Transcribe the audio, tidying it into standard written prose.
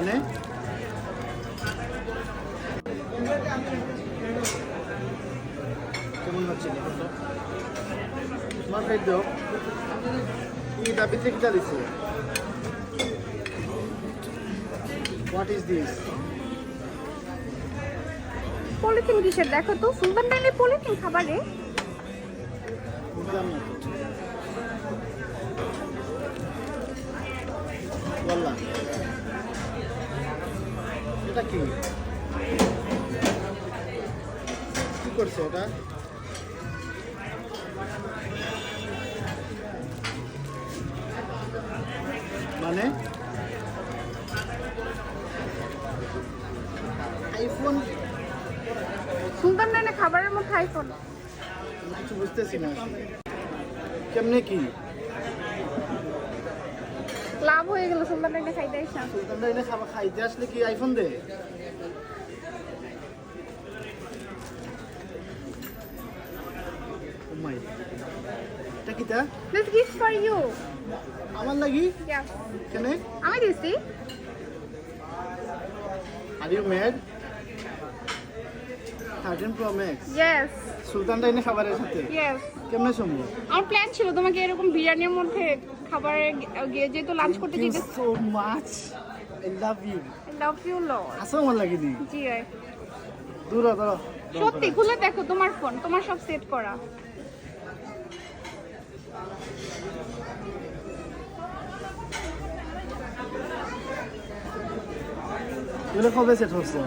মানে কেমন হচ্ছে তোমার খাদ্য কি দাবি থেকে চালিয়েছে? What is this? পলিথিন কিসের দেখো তো, সুলতান ডাইনের পলিথিন খাবারে। বুঝলাম না তো। বললাম এটা কি কি করছে এটা? মানে আইফোন? সুলতান ডাইনের খাবারের মধ্যে আইফোন? আমি কিছু বুঝতেছি না আসলে। কেমনে কি লাভ হয়ে গেল সুলতান ডাইনে খাইতে আইসা। সুলতানরা এনে খাবার খাইতে আসলে কি আইফোন দে? ও মাই, এটা কিটা? This gift for you. আমার লাগি? ইয়েস, কেন? আমি দিছি। Are you mad? 13 Pro Max yes সুলতানরা এনে খাবারের সাথে ইয়েস। কেমনে সম্ভব? আমার প্ল্যান ছিল তোমাকে এরকম বিরিয়ানির মধ্যে খাবারে যেহেতু লাঞ্চ করতে Thank you যেতে। so much. I love you. I love you lord. আসো আমার লাগেনি। জি আই। দূর হ, ধরো। সত্যি খুলে দেখো তোমার ফোন, তোমার সব সেট করা। এগুলো কবে সেট হচ্ছে?